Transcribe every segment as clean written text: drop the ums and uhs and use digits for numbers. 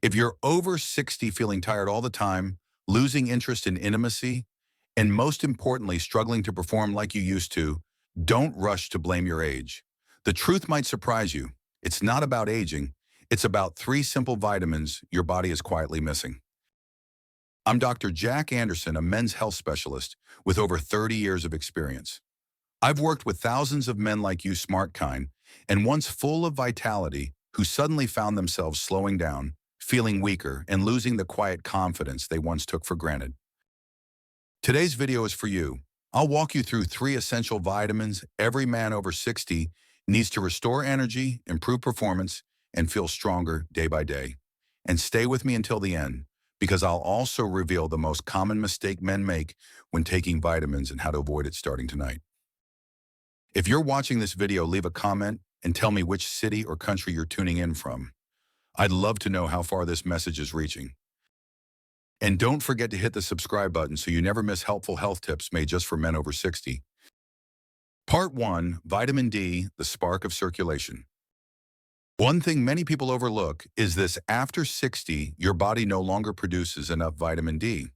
If you're over 60 feeling tired all the time, losing interest in intimacy, and most importantly, struggling to perform like you used to, don't rush to blame your age. The truth might surprise you. It's not about aging. It's about three simple vitamins your body is quietly missing. I'm Dr. Jack Anderson, a men's health specialist with over 30 years of experience. I've worked with thousands of men like you, smart kind, and once full of vitality, who suddenly found themselves slowing down, feeling weaker, and losing the quiet confidence they once took for granted. Today's video is for you. I'll walk you through three essential vitamins every man over 60 needs to restore energy, improve performance, and feel stronger day by day. And stay with me until the end, because I'll also reveal the most common mistake men make when taking vitamins and how to avoid it starting tonight. If you're watching this video, leave a comment and tell me which city or country you're tuning in from. I'd love to know how far this message is reaching. And don't forget to hit the subscribe button so you never miss helpful health tips made just for men over 60. Part 1, Vitamin D, the spark of circulation. One thing many people overlook is this: after 60, your body no longer produces enough vitamin D.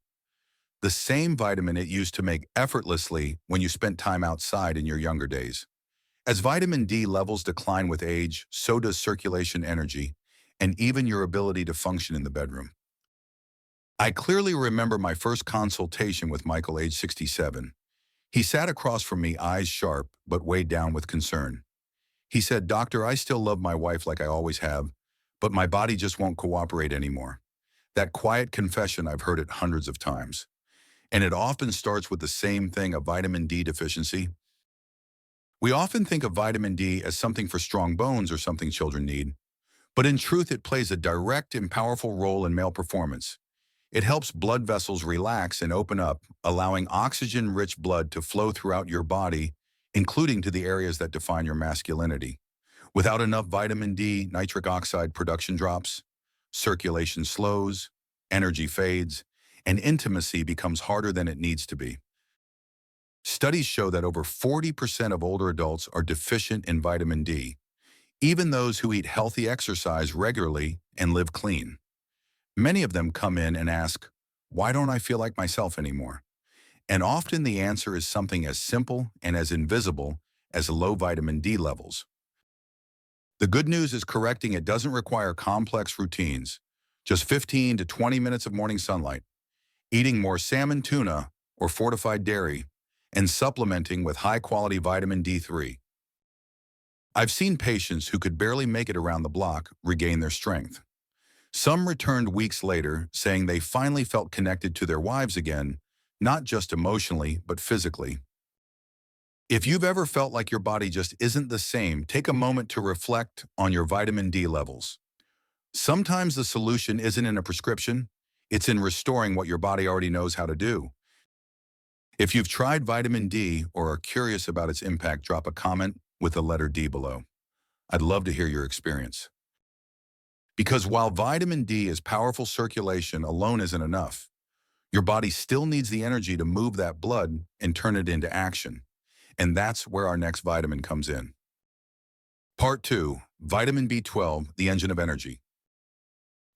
The same vitamin it used to make effortlessly when you spent time outside in your younger days. As vitamin D levels decline with age, so does circulation energy, and even your ability to function in the bedroom. I clearly remember my first consultation with Michael, age 67. He sat across from me, eyes sharp, but weighed down with concern. He said, "Doctor, I still love my wife like I always have, but my body just won't cooperate anymore." That quiet confession, I've heard it hundreds of times. And it often starts with the same thing: a vitamin D deficiency. We often think of vitamin D as something for strong bones or something children need, but in truth it plays a direct and powerful role in male performance. It helps blood vessels relax and open up, allowing oxygen-rich blood to flow throughout your body, including to the areas that define your masculinity. Without enough vitamin D, nitric oxide production drops, circulation slows, energy fades, and intimacy becomes harder than it needs to be. Studies show that over 40% of older adults are deficient in vitamin D, even those who eat healthy, exercise regularly, and live clean. Many of them come in and ask, "Why don't I feel like myself anymore?" And often the answer is something as simple and as invisible as low vitamin D levels. The good news is correcting it doesn't require complex routines, just 15 to 20 minutes of morning sunlight, eating more salmon, tuna, or fortified dairy, and supplementing with high-quality vitamin D3. I've seen patients who could barely make it around the block regain their strength. Some returned weeks later, saying they finally felt connected to their wives again, not just emotionally, but physically. If you've ever felt like your body just isn't the same, take a moment to reflect on your vitamin D levels. Sometimes the solution isn't in a prescription, it's in restoring what your body already knows how to do. If you've tried vitamin D or are curious about its impact, drop a comment with the letter D below. I'd love to hear your experience. Because while vitamin D is powerful, circulation alone isn't enough. Your body still needs the energy to move that blood and turn it into action. And that's where our next vitamin comes in. Part 2, Vitamin B12, the engine of energy.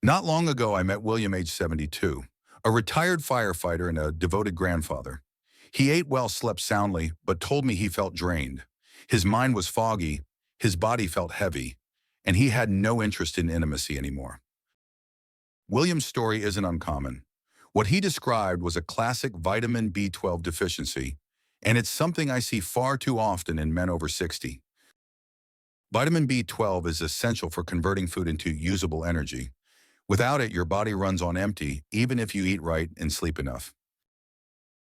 Not long ago, I met William, age 72, a retired firefighter and a devoted grandfather. He ate well, slept soundly, but told me he felt drained. His mind was foggy, his body felt heavy, and he had no interest in intimacy anymore. William's story isn't uncommon. What he described was a classic vitamin B12 deficiency, and it's something I see far too often in men over 60. Vitamin B12 is essential for converting food into usable energy. Without it, your body runs on empty, even if you eat right and sleep enough.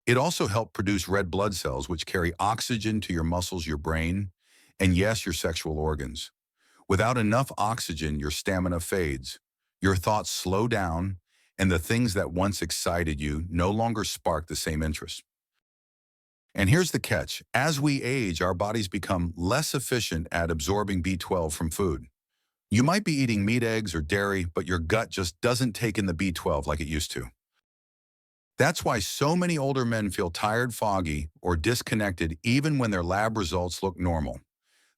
It also helps produce red blood cells, which carry oxygen to your muscles, your brain, and yes, your sexual organs. Without enough oxygen, your stamina fades, your thoughts slow down, and the things that once excited you no longer spark the same interest. And here's the catch: as we age, our bodies become less efficient at absorbing B12 from food. You might be eating meat, eggs, or dairy, but your gut just doesn't take in the B12 like it used to. That's why so many older men feel tired, foggy, or disconnected even when their lab results look normal.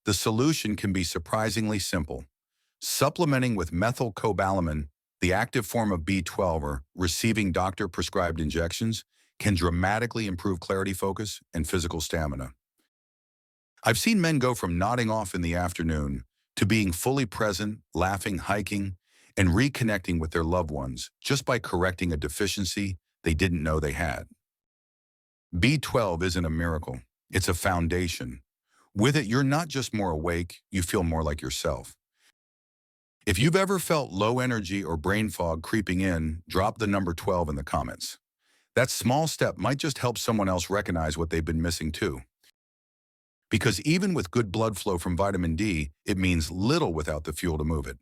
The solution can be surprisingly simple: supplementing with methylcobalamin, the active form of B12 or receiving doctor-prescribed injections, can dramatically improve clarity, focus, and physical stamina. I've seen men go from nodding off in the afternoon to being fully present, laughing, hiking, and reconnecting with their loved ones just by correcting a deficiency they didn't know they had. B12 isn't a miracle, it's a foundation. With it, you're not just more awake, you feel more like yourself. If you've ever felt low energy or brain fog creeping in, drop the number 12 in the comments. That small step might just help someone else recognize what they've been missing too. Because even with good blood flow from vitamin D, it means little without the fuel to move it.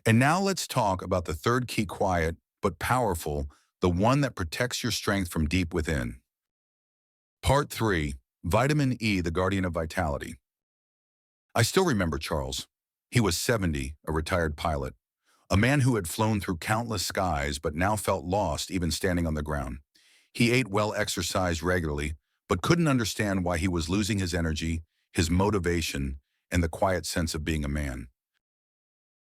And now let's talk about the third key, quiet but powerful, the one that protects your strength from deep within. Part 3, Vitamin E, the guardian of vitality. I still remember Charles. He was 70, a retired pilot, a man who had flown through countless skies but now felt lost even standing on the ground. He ate well, exercised regularly, but couldn't understand why he was losing his energy, his motivation, and the quiet sense of being a man.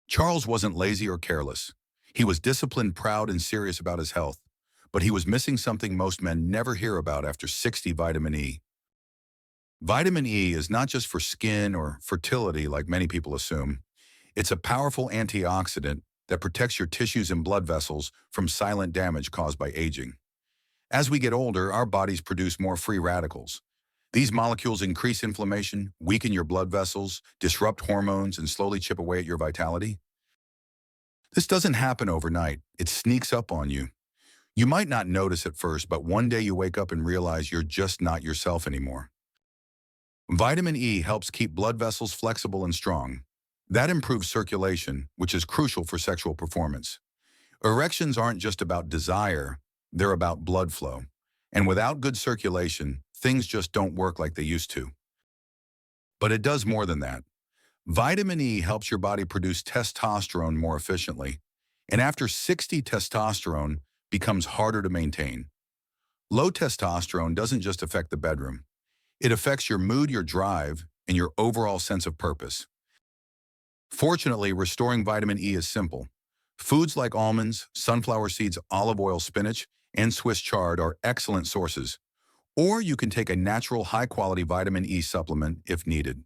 Charles wasn't lazy or careless. He was disciplined, proud, and serious about his health, but he was missing something most men never hear about after 60, vitamin E. Vitamin E is not just for skin or fertility like many people assume. It's a powerful antioxidant that protects your tissues and blood vessels from silent damage caused by aging. As we get older, our bodies produce more free radicals. These molecules increase inflammation, weaken your blood vessels, disrupt hormones, and slowly chip away at your vitality. This doesn't happen overnight. It sneaks up on you. You might not notice at first, but one day you wake up and realize you're just not yourself anymore. Vitamin E helps keep blood vessels flexible and strong. That improves circulation, which is crucial for sexual performance. Erections aren't just about desire, they're about blood flow. And without good circulation, things just don't work like they used to. But it does more than that. Vitamin E helps your body produce testosterone more efficiently. And after 60, testosterone becomes harder to maintain. Low testosterone doesn't just affect the bedroom. It affects your mood, your drive, and your overall sense of purpose. Fortunately, restoring vitamin E is simple. Foods like almonds, sunflower seeds, olive oil, spinach, and Swiss chard are excellent sources. Or you can take a natural, high-quality vitamin E supplement if needed.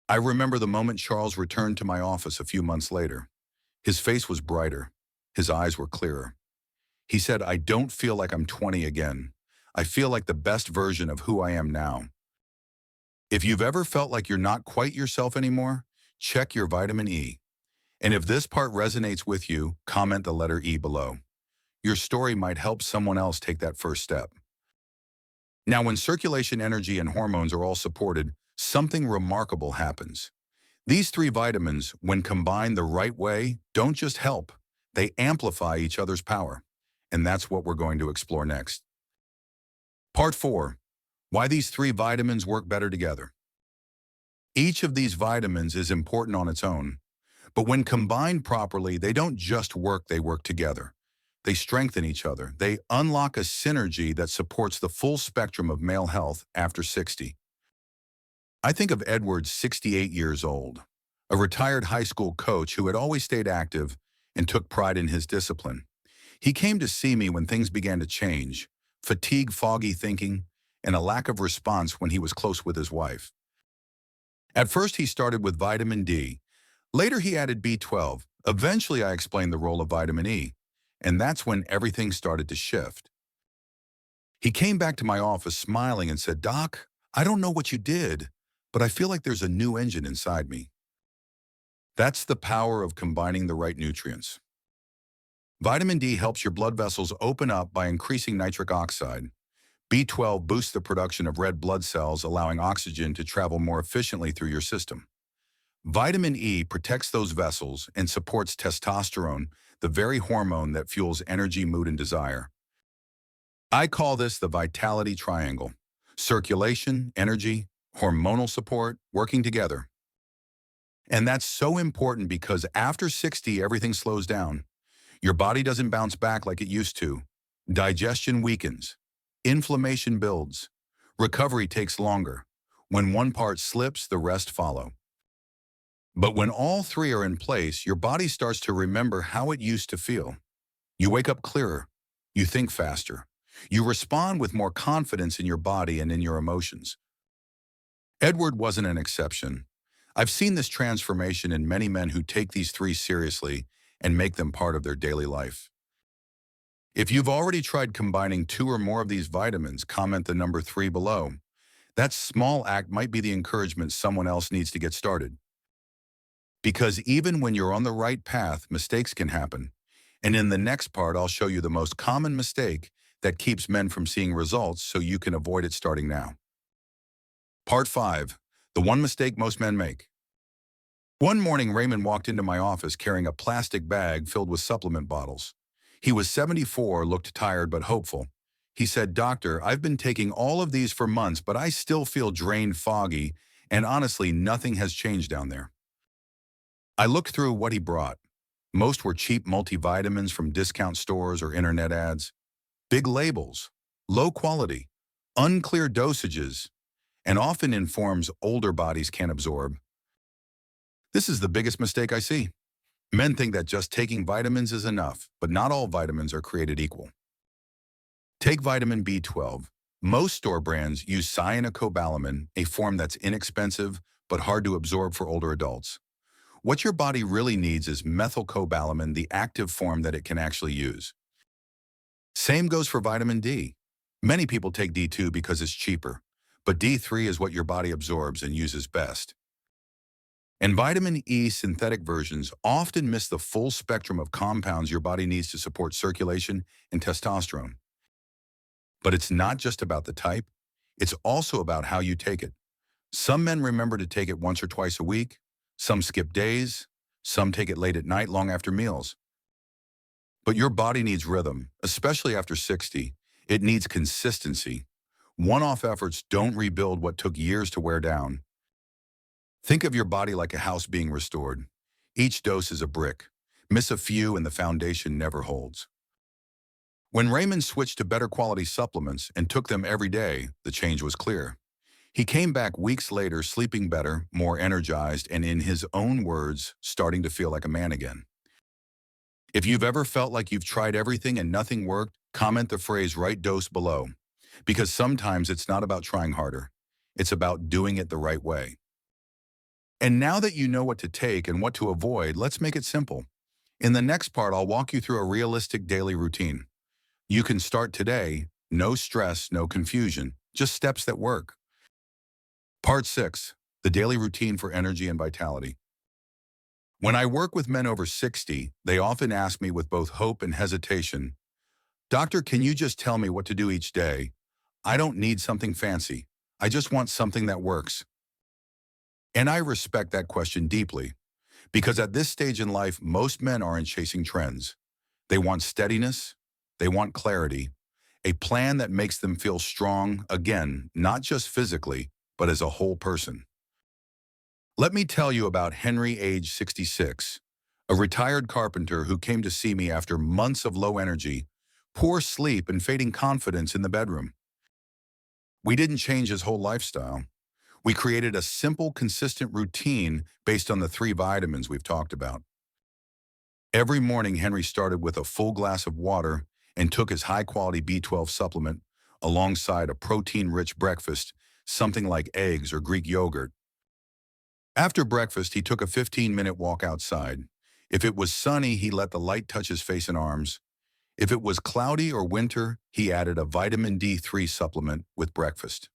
I remember the moment Charles returned to my office a few months later. His face was brighter. His eyes were clearer. He said, "I don't feel like I'm 20 again. I feel like the best version of who I am now." If you've ever felt like you're not quite yourself anymore, check your vitamin E. And if this part resonates with you, comment the letter E below. Your story might help someone else take that first step. Now, when circulation, energy, and hormones are all supported, something remarkable happens. These 3 vitamins, when combined the right way, don't just help, they amplify each other's power. And that's what we're going to explore next. Part 4, why these 3 vitamins work better together. Each of these vitamins is important on its own, but when combined properly, they don't just work, they work together. They strengthen each other. They unlock a synergy that supports the full spectrum of male health after 60. I think of Edward, 68 years old, a retired high school coach who had always stayed active and took pride in his discipline. He came to see me when things began to change, fatigue, foggy thinking, and a lack of response when he was close with his wife. At first, he started with vitamin D. Later, he added B12. Eventually, I explained the role of vitamin E, and that's when everything started to shift. He came back to my office smiling and said, "Doc, I don't know what you did, but I feel like there's a new engine inside me." That's the power of combining the right nutrients. Vitamin D helps your blood vessels open up by increasing nitric oxide. B12 boosts the production of red blood cells, allowing oxygen to travel more efficiently through your system. Vitamin E protects those vessels and supports testosterone, the very hormone that fuels energy, mood, and desire. I call this the vitality triangle: circulation, energy, hormonal support, working together. And that's so important because after 60, everything slows down. Your body doesn't bounce back like it used to. Digestion weakens. Inflammation builds. Recovery takes longer. When one part slips, the rest follow. But when all three are in place, your body starts to remember how it used to feel. You wake up clearer. You think faster. You respond with more confidence in your body and in your emotions. Edward wasn't an exception. I've seen this transformation in many men who take these three seriously and make them part of their daily life. If you've already tried combining 2 or more of these vitamins, comment the number 3 below. That small act might be the encouragement someone else needs to get started. Because even when you're on the right path, mistakes can happen. And in the next part, I'll show you the most common mistake that keeps men from seeing results so you can avoid it starting now. Part 5. The one mistake most men make. One morning, Raymond walked into my office carrying a plastic bag filled with supplement bottles. He was 74, looked tired but hopeful. He said, "Doctor, I've been taking all of these for months, but I still feel drained, foggy, and honestly, nothing has changed down there." I looked through what he brought. Most were cheap multivitamins from discount stores or internet ads. Big labels, low quality, unclear dosages, and often in forms older bodies can't absorb. This is the biggest mistake I see. Men think that just taking vitamins is enough, but not all vitamins are created equal. Take vitamin B12. Most store brands use cyanocobalamin, a form that's inexpensive but hard to absorb for older adults. What your body really needs is methylcobalamin, the active form that it can actually use. Same goes for vitamin D. Many people take D2 because it's cheaper, but D3 is what your body absorbs and uses best. And vitamin E synthetic versions often miss the full spectrum of compounds your body needs to support circulation and testosterone. But it's not just about the type, it's also about how you take it. Some men remember to take it once or twice a week, some skip days, some take it late at night long after meals. But your body needs rhythm, especially after 60. It needs consistency. One-off efforts don't rebuild what took years to wear down. Think of your body like a house being restored. Each dose is a brick. Miss a few and the foundation never holds. When Raymond switched to better quality supplements and took them every day, the change was clear. He came back weeks later sleeping better, more energized, and in his own words, starting to feel like a man again. If you've ever felt like you've tried everything and nothing worked, comment the phrase "right dose" below. Because sometimes it's not about trying harder. It's about doing it the right way. And now that you know what to take and what to avoid, let's make it simple. In the next part, I'll walk you through a realistic daily routine. You can start today, no stress, no confusion, just steps that work. Part 6. The daily routine for energy and vitality. When I work with men over 60, they often ask me with both hope and hesitation, "Doctor, can you just tell me what to do each day? I don't need something fancy. I just want something that works." And I respect that question deeply, because at this stage in life, most men aren't chasing trends. They want steadiness, they want clarity, a plan that makes them feel strong, again, not just physically, but as a whole person. Let me tell you about Henry, age 66, a retired carpenter who came to see me after months of low energy, poor sleep, and fading confidence in the bedroom. We didn't change his whole lifestyle. We created a simple, consistent routine based on the 3 vitamins we've talked about. Every morning, Henry started with a full glass of water and took his high-quality B12 supplement alongside a protein-rich breakfast, something like eggs or Greek yogurt. After breakfast, he took a 15-minute walk outside. If it was sunny, he let the light touch his face and arms. If it was cloudy or winter, he added a vitamin D3 supplement with breakfast.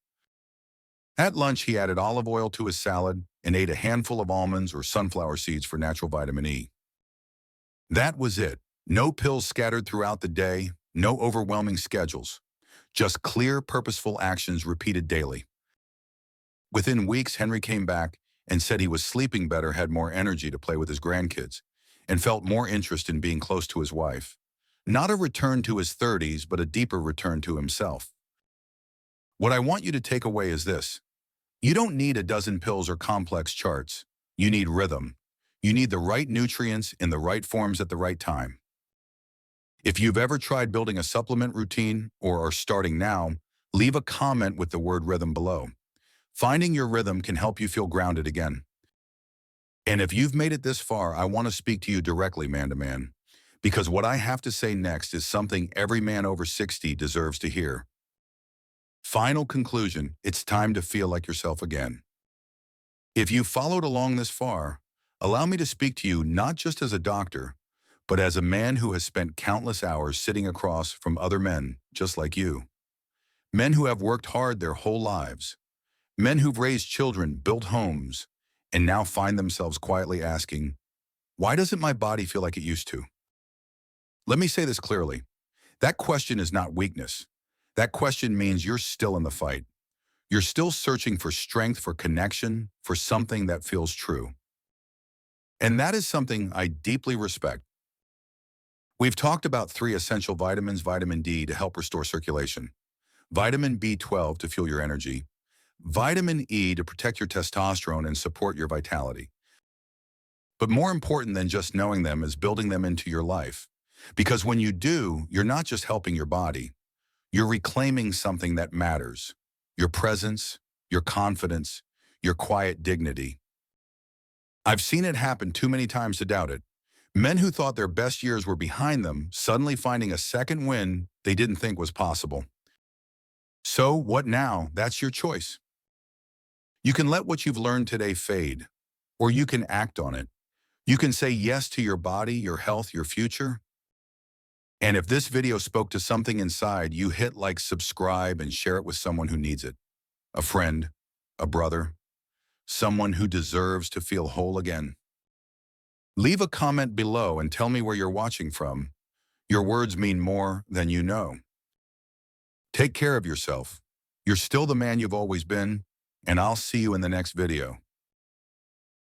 At lunch, he added olive oil to his salad and ate a handful of almonds or sunflower seeds for natural vitamin E. That was it. No pills scattered throughout the day, no overwhelming schedules. Just clear, purposeful actions repeated daily. Within weeks, Henry came back and said he was sleeping better, had more energy to play with his grandkids, and felt more interest in being close to his wife. Not a return to his 30s, but a deeper return to himself. What I want you to take away is this. You don't need a dozen pills or complex charts. You need rhythm. You need the right nutrients in the right forms at the right time. If you've ever tried building a supplement routine or are starting now, leave a comment with the word rhythm below. Finding your rhythm can help you feel grounded again. And if you've made it this far, I want to speak to you directly, man to man, because what I have to say next is something every man over 60 deserves to hear. Final conclusion, it's time to feel like yourself again. If you followed along this far, allow me to speak to you not just as a doctor, but as a man who has spent countless hours sitting across from other men just like you. Men who have worked hard their whole lives. Men who've raised children, built homes, and now find themselves quietly asking, why doesn't my body feel like it used to? Let me say this clearly. That question is not weakness. That question means you're still in the fight. You're still searching for strength, for connection, for something that feels true. And that is something I deeply respect. We've talked about 3 essential vitamins: vitamin D to help restore circulation, vitamin B12 to fuel your energy, vitamin E to protect your testosterone and support your vitality. But more important than just knowing them is building them into your life. Because when you do, you're not just helping your body, you're reclaiming something that matters: your presence, your confidence, your quiet dignity. I've seen it happen too many times to doubt it. Men who thought their best years were behind them suddenly finding a second win they didn't think was possible. So what now? That's your choice. You can let what you've learned today fade, or you can act on it. You can say yes to your body, your health, your future. And if this video spoke to something inside, you hit like, subscribe, and share it with someone who needs it. A friend, a brother, someone who deserves to feel whole again. Leave a comment below and tell me where you're watching from. Your words mean more than you know. Take care of yourself. You're still the man you've always been, and I'll see you in the next video.